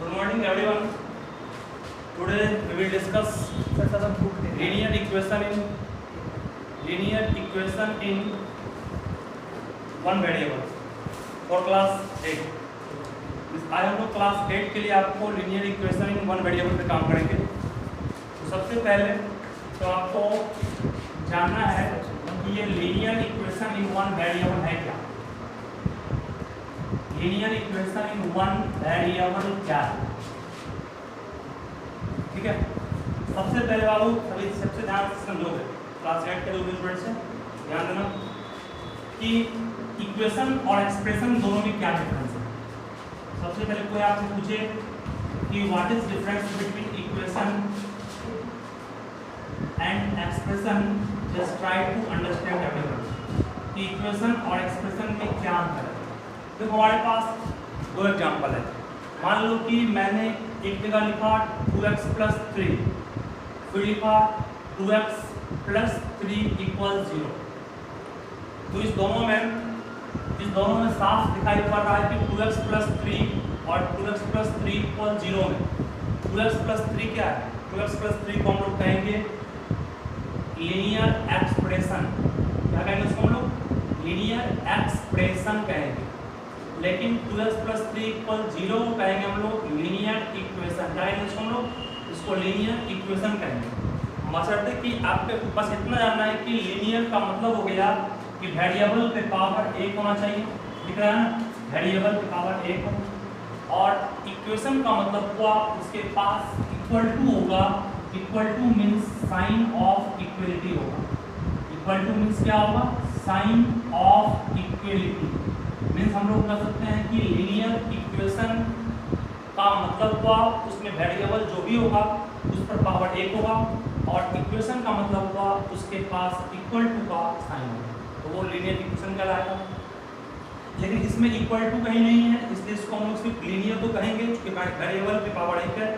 Good morning everyone. Today we will discuss linear equation in one variable for class 8. आज हम लोग class 8 के लिए आपको linear equation in one variable पे काम करेंगे। तो सबसे पहले तो आपको जानना है कि ये linear equation in one variable है क्या। linear equation in one variable क्या है, ठीक है। सबसे पहले बाबू सभी सबसे ध्यान से समझोगे, क्लास 8 के 2 स्टूडेंट से ध्यान देना कि इक्वेशन और एक्सप्रेशन दोनों में क्या डिफरेंस है। सबसे पहले कोई आपसे पूछे कि what is difference between equation and expression, just try to understand everyone कि इक्वेशन और एक्सप्रेशन में क्या अंतर है। देखो हमारे पास दो एग्जांपल है। मान लो कि मैंने एक जगह लिखा 2x + 3, फिर लिखा 2x + 3 = 0। तो इस दोनों में साफ दिखाई पड़ रहा है कि 2x + 3 और 2x + 3 = 0 में 2x + 3 क्या है। 2x + 3 को हम लोग कहेंगे लीनियर एक्सप्रेशन। क्या कहेंगे उसको हम लोग? लीनियर एक्सप्रेशन कहेंगे। लेकिन 2x + 3 = 0 कहेंगे हम लोग लीनियर इक्वेशन। क्या कहेंगे इसको हम लोग? इसको लीनियर इक्वेशन कहेंगे। बशर्ते कि आपके बस इतना जानना है कि लीनियर का मतलब हो गया कि वेरिएबल पे पावर 1 होना चाहिए, दिख रहा है ना, वेरिएबल पे पावर 1 हो। और इक्वेशन का मतलब हुआ उसके पास इक्वल टू होगा। Equal two means sign of equality होगा। इक्वल टू मीन्स क्या होगा? Sign of equality. मीन्स हम लोग कह सकते हैं कि लीनियर इक्वेशन का मतलब हुआ उसमें वेरिएबल जो भी होगा उस पर पावर 1 होगा, और इक्वेशन का मतलब हुआ उसके पास इक्वल टू का साइन होगा, तो वो लीनियर इक्वेशन कहलाएगा। लेकिन इसमें इक्वल टू कहीं नहीं है, इसलिए इसको हम लोग सिर्फ लीनियर तो कहेंगे क्योंकि वेरिएबल की पावर 1 है,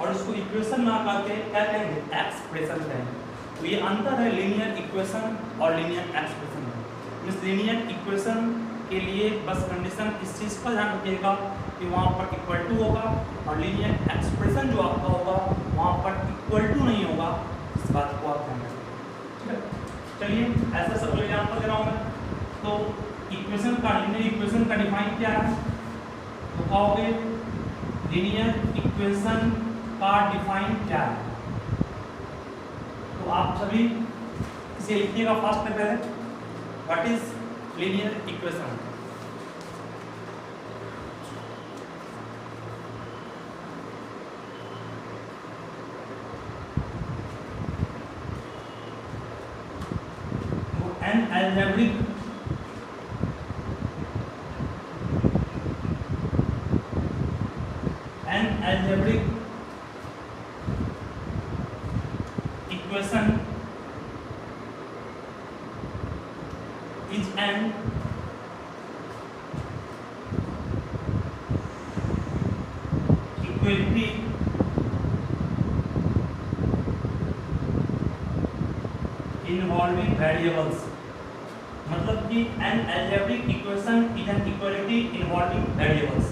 और इसको इक्वेशन ना करके क्या कहेंगे? एक्सप्रेशन कहेंगे। तो ये अंतर है लीनियर इक्वेशन और लीनियर एक्सप्रेशन में। इस लीनियर इक्वेशन के लिए बस कंडीशन इस चीज़ का ध्यान रखिएगा कि वहाँ पर इक्वल टू होगा, और लीनियर एक्सप्रेशन जो आपका होगा वहाँ पर इक्वल टू नहीं होगा। इस बात को आप ध्यान रखें, ठीक है। चलिए ऐसा सब एग्जाम्पल दे रहा हूँ मैं। तो इक्वेशन का लीनियर इक्वेशन का डिफाइन क्या है, तो कहोगे लीनियर इक्वेशन का डिफाइन क्या है। तो आप सभी इसे लिखिएगा फर्स्ट में पहले, what is linear equation. An algebraic equation is an equality involving variables। मतलब कि an algebraic equation is an equality involving variables।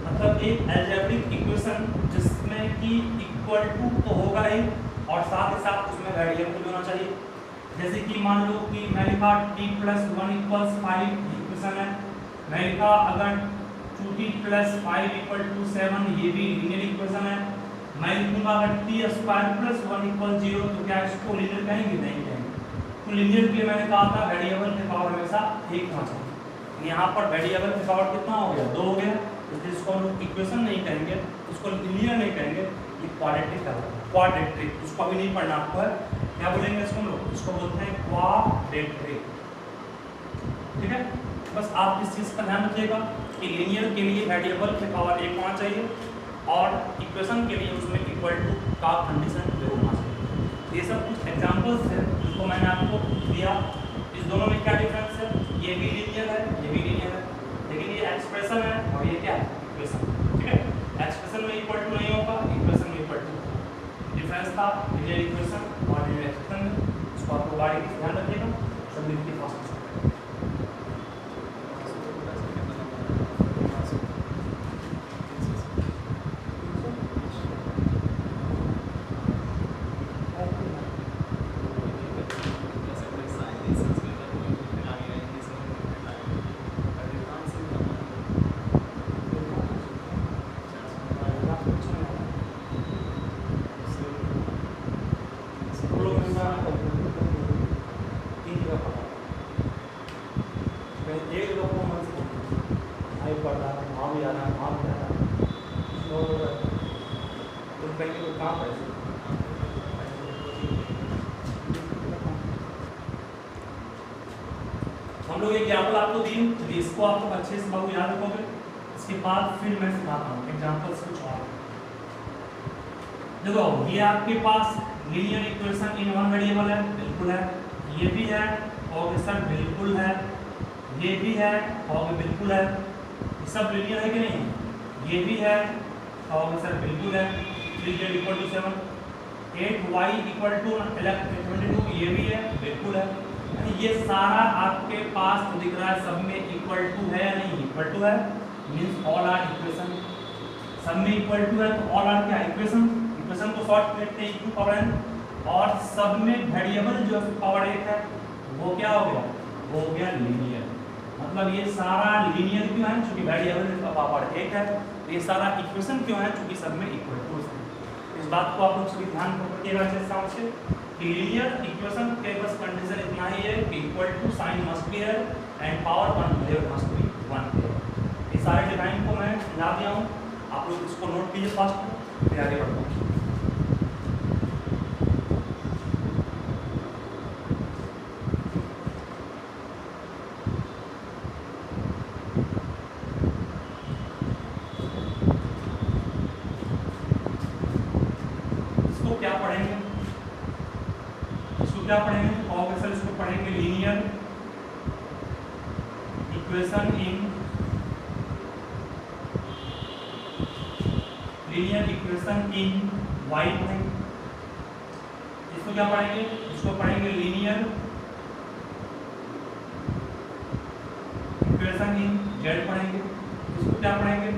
मतलब एक algebraic equation जिसमें कि इक्वल टू तो होगा ही, और साथ ही साथ उसमें वेरिएबल भी होना चाहिए। जैसे कि मान लो कि मैं लिखा t + 1 = 5 इक्वेशन है। मैं लिखा अगर 2t + 5 = 7, ये भी लीनियर इक्वेशन है। मैं लिखूंगा अगर t² + 1 = 0, तो क्या इसको लीनियर कहेंगे? नहीं कहेंगे। तो लीनियर के लिए मैंने कहा था वेरिएबल की पावर हमेशा 1 होना चाहिए। यहाँ पर वेरिएबल की पावर कितना हो गया? 2 हो गया, इसलिए इसको हम लोग इक्वेशन नहीं कहेंगे, उसको लीनियर नहीं कहेंगे, ये क्वाड्रेटिक है। क्वाड्रेटिक उसको अभी नहीं पढ़ना आपको है, क्या बोलेंगे इसको हम लोग? इसको बोलते हैं क्वाड्रेटिक, ठीक है। बस आप इस चीज़ का ध्यान रखिएगा कि लीनियर के लिए वेरिएबल की पावर 1 होना चाहिए, और इक्वेशन के लिए उसमें इक्वल टू का कंडीशन जरूर होना चाहिए। ये सब कुछ एग्जांपल्स हैं जिसको मैंने आपको दिया। इस दोनों में क्या डिफरेंस है? ये भी लीनियर है, ये भी लीनियर है, लेकिन ये एक्सप्रेशन है और ये क्या है? इक्वेशन, ठीक है। एक्सप्रेशन में इक्वल टू नहीं होगा, इक्वेशन में इक्वल टू। डिफरेंस था लीनियर इक्वेशन और लीनियर एक्सप्रेशन में, इसको आपको बारीकी से ध्यान रखिएगा। सब लिखिए फास्ट। काम हो जाता है, तो कहीं कोई काम है। हम लोग एग्जाम्पल आपको दी, तो इसको आपको अच्छे से बाबू याद रखोगे। इसके बाद फिर मैं सिखाता हूँ एग्जाम्पल्स कुछ और। देखो ये आपके पास linear equation in one variable है, बिल्कुल है। ये भी है और सर बिल्कुल है। ये भी है और बिल्कुल है। ये सब लीनियर है कि नहीं? ये भी है और सर बिल्कुल है। 3z = 7, 8y = 22, ये भी है, बिल्कुल है। ये सारा आपके पास तो दिख रहा है, सब में इक्वल टू है या नहीं? इक्वल टू है, मींस ऑल आर इक्वेशन। सब में इक्वल टू है तो ऑल आर क्या? इक्वेशन। इक्वेशन को शॉर्ट करते हैं इक्वल पावर n, और सब में वेरिएबल जो पावर 1 है वो क्या हो गया? वो हो गया लीनियर। मतलब ये सारा लीनियर क्यों है? क्योंकि वेरिएबल का पावर 1 है। तो ये सारा इक्वेशन क्यों है? क्योंकि सब में इक्वल टू है। इस बात को आप लोग सभी ध्यान रखिएगा अच्छे से। लीनियर इक्वेशन के बस कंडीशन इतना ही है कि equal to sign must be है and power 1 variable must be 1। ये सारे डिजाइन को मैं समझा दिया हूँ, आप लोग इसको नोट कीजिए फर्स्ट, फिर आगे बढ़ता हूँ। इसको क्या पढ़ेंगे? क्या पढ़ेंगे? ऑब्वियसली इसको पढ़ेंगे लीनियर इक्वेशन इन y पढ़ेंगे। इसको क्या पढ़ेंगे? इसको पढ़ेंगे लीनियर इक्वेशन इन z पढ़ेंगे। इसको क्या पढ़ेंगे?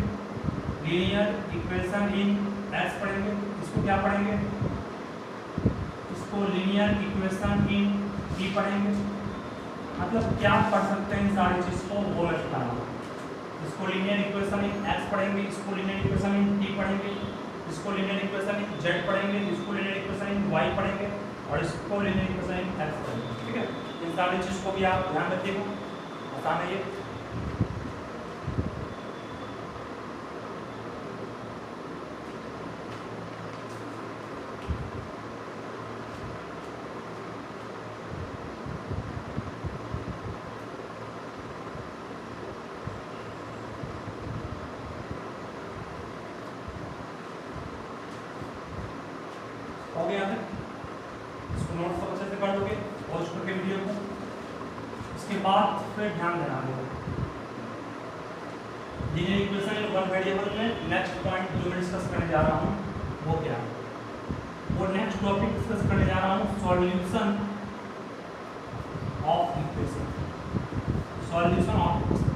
लीनियर इक्वेशन इन x पढ़ेंगे। इसको क्या पढ़ेंगे? लीनियर इक्वेशन इन t पढ़ेंगे। मतलब क्या पढ़ सकते हैं इन सारी चीज को, वो मैं बता रहा हूँ। इसको लीनियर इक्वेशन इन x पढ़ेंगे, इसको लीनियर इक्वेशन इन t पढ़ेंगे, इसको लीनियर इक्वेशन इन z पढ़ेंगे, इसको लीनियर इक्वेशन इन y पढ़ेंगे, और इसको लीनियर इक्वेशन इन x पढ़ेंगे। ठीक है, इन सारी चीज को भी आप ध्यान रखिएगा, आसान है ये। हो गया है, इसको नोट सब अच्छे से कर लोगे पॉज करके वीडियो को। इसके बाद फिर ध्यान देना है linear equation in one variable में नेक्स्ट पॉइंट जो मैं डिस्कस करने जा रहा हूँ वो क्या है? वो नेक्स्ट टॉपिक डिस्कस करने जा रहा हूँ solution of equation. Solution of equation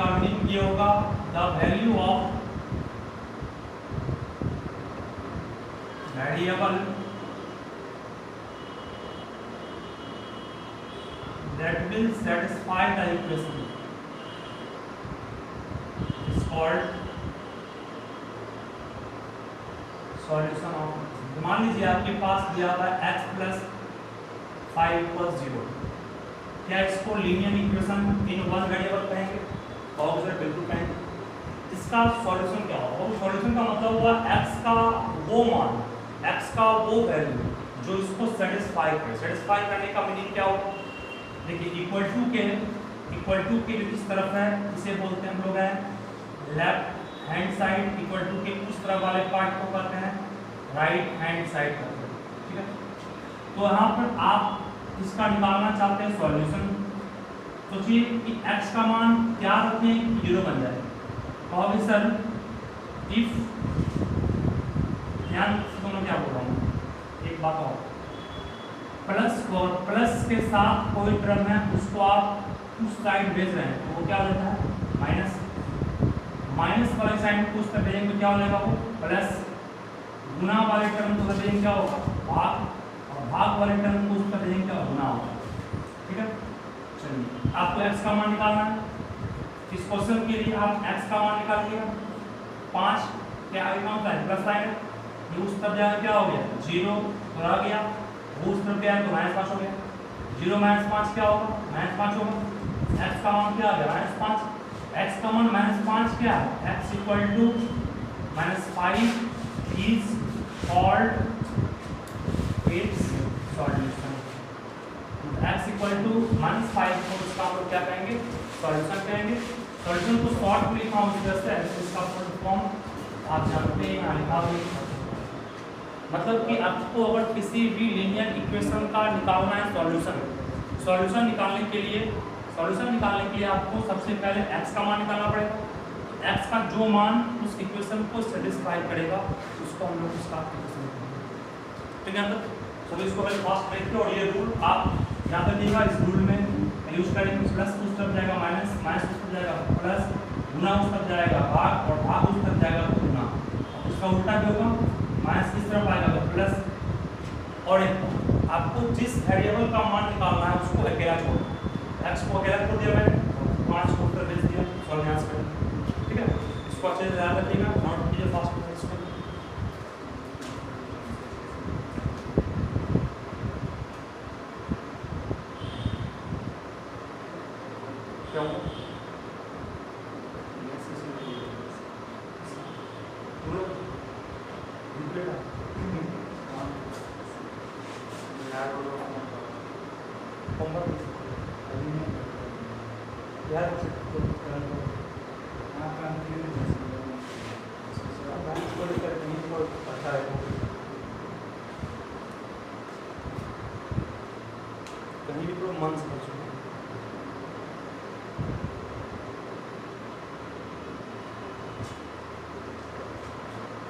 का मीनिंग ये होगा the value of variable that will satisfy the equation is called solution of। मान लीजिए आपके पास दिया हुआ है x + 5 = 0। क्या इसको linear equation in one variable कहेंगे? और सर बिल्कुल कहेंगे। इसका सॉल्यूशन क्या होगा? सॉल्यूशन का मतलब हुआ x का वो मान, x का वो वैल्यू जो इसको सेटिस्फाई करे। सेटिस्फाई करने का मीनिंग क्या होगा? देखिए इक्वल टू के जो इस तरफ है इसे बोलते हैं हम लोग हैं left hand side, equal to के उस तरफ वाले पार्ट को कहते हैं राइट हैंड साइड कहते हैं। ठीक है, तो यहाँ पर आप इसका निकालना चाहते हैं सॉल्यूशन, सोचिए कि x का मान क्या रखें 0 बन जाए। तो सर इफ ध्यान से मैं क्या बोल रहा हूँ, एक बात और, प्लस के साथ कोई टर्म है उसको आप उस साइड भेज रहे हैं तो वो क्या हो जाता है माइनस। माइनस वाले साइड को उस तरफ भेजेंगे तो क्या हो जाएगा? वो प्लस। गुना वाले टर्म को भेजेंगे क्या होगा? भाग। और भाग वाले टर्म को उस तरफ भेजेंगे क्या? गुना होगा। ठीक है, चलिए आपको x का मान निकालना है। इस क्वेश्चन के लिए आप x का मान निकालिएगा। 5 क्या आगे कौन सा है? प्लस साइन है, ये उस तरफ जाकर क्या हो गया? 0 तो आ गया, वो उस तरफ गया तो -5 हो गया। 0 - 5 क्या होगा? -5 होगा। x का मान क्या आ गया? -5। x का मान -5 क्या है, x equal to -5 is called its solution. x equal to -5 को इसका हम लोग क्या कहेंगे, सॉल्यूशन कहेंगे। सॉल्यूशन को शॉर्ट में लिखा हूं इस तरह से, इसका फुल फॉर्म आप जानते हैं, यहाँ लिखा हुआ है। मतलब कि आपको अगर किसी भी लीनियर इक्वेशन का निकालना है सॉल्यूशन निकालने के लिए आपको सबसे पहले x का मान निकालना पड़ेगा। x का जो मान उस इक्वेशन को सेटिस्फाई करेगा उसको हम लोग उसका इक्वेशन कहेंगे। ठीक है, तो सभी इसको पहले फास्ट देखिए और ये रूल आप यहाँ पर देखिएगा, इस रूल में यूज करेंगे। प्लस उस तरफ जाएगा माइनस, माइनस उस तरफ जाएगा प्लस, गुना उस तरफ जाएगा भाग, और भाग उस तरफ जाएगा गुना। उसका उल्टा भी होगा, माइनस किस तरफ आएगा तो प्लस। और एक आपको जिस वेरिएबल का मान निकालना है उसको अकेला छोड़ना, x को अकेला छोड़ दिया मैंने, 5 को उत्तर भेज दिया, सॉल्व यहाँ से करें। ठीक है, इसको अच्छे से ध्यान रखिएगा, नोट कीजिए फास्ट में इसको। क्यों कहीं भी तो मन समझ।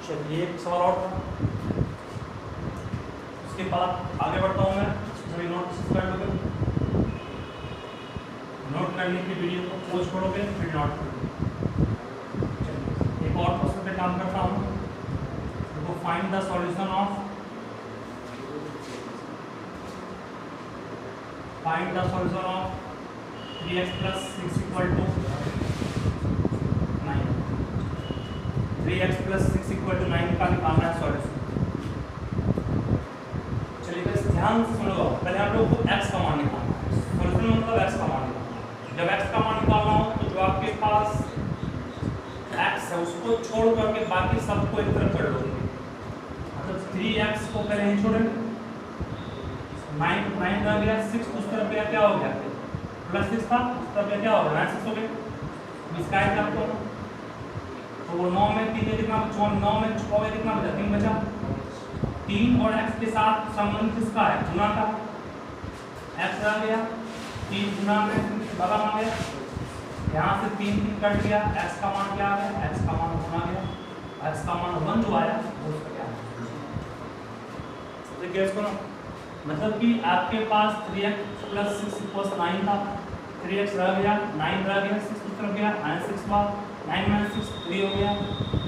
चलिए एक सवाल और था, उसके बाद आगे बढ़ता हूँ मैं। सभी नोट कर लोगे, नोट करने की वीडियो को पोस्ट करोगे फिर नोट करोगे। एक और क्वेश्चन पे काम करता हूँ, देखो find the solution of 3x plus 6 equal to 9। 3x plus 6 equal to 9 का निकालना है सॉल्यूशन। चलिए बस ध्यान से सुनो, पहले हम लोग को x का मान निकालना है। सॉल्यूशन मतलब x का मान निकालना है। जब x का मान निकालना हो तो जो आपके पास x है उसको छोड़ करके बाकी सबको एक तरफ कर दोगे। मतलब 3x को पहले नहीं छोड़ेंगे, 9 रह गया, 6 उस तरफ गया, क्या हो गया प्लस 6 था, उस तरफ गया क्या हो गया 6 हो गया। इसका है आपको तो वो 9 में 3 कितना, 9 में 6 में कितना बचा, 3 बचा। 3 और x के साथ संबंध किसका है, गुना का। x रह गया, 3 गुना में बगल आ गया, यहाँ से 3 कट गया, x का मान क्या आ गया, x का मान गुना गया, x का मान 1 जो आया वो उसका क्या है। देखिए इसको ना, मतलब कि आपके पास 3x plus 6 equals 9 था, 3x रह गया, 9 रह गया, 6 उस तरफ गया, 6 बार 9 - 6 3 हो गया,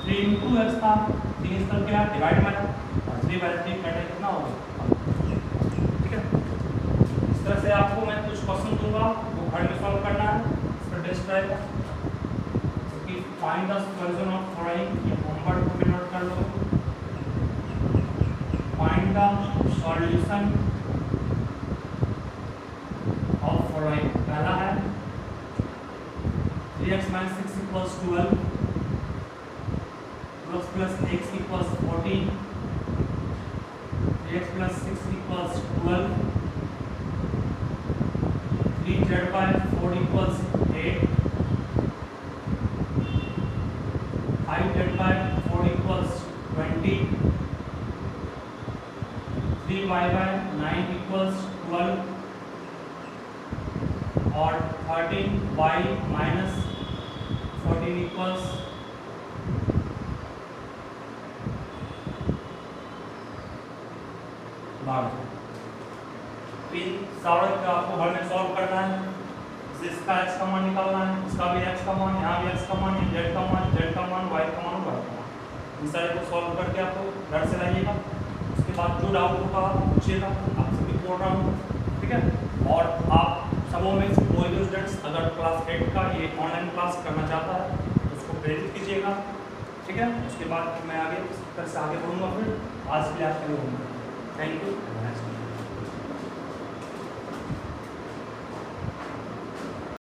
3 into x था, 3 इस तरफ गया, डिवाइड में था, 3 by 3 कटे कितना होगा। ठीक है, इस तरह से आपको मैं कुछ क्वेश्चन दूंगा, वो घर में सॉल्व करना है, इस पर टेस्ट रहेगा। कि find the solution of following, ये होमवर्क को नोट कर लो। Find the solution of following, पहला है 3x - 6 equals 12, plus x equals 14, 3x plus 6 equals 12, 3 divided by 4 equals 8, 5 divided by 4 equals 20, 3y by 9 equals 12, और 13y minus 14 equals 12। इन सारों का आपको घर में सॉल्व करना है। इसका x का मान निकालना है, इसका भी x का मान, यहाँ भी x का मान, z का मान, y का मान, y का मान। इन सारे को सॉल्व करके आपको घर से लाइएगा। उसके बाद जो डाउट होगा पूछिएगा, आप सभी बोल रहा हूँ। ठीक है, और आप सबों में से कोई भी स्टूडेंट्स अगर क्लास 8 का ये ऑनलाइन क्लास करना चाहता है तो उसको प्रेरित कीजिएगा। ठीक है, उसके बाद मैं आगे इस तरह से आगे बढ़ूँगा। फिर आज के लिए आपके लिए थैंक यू।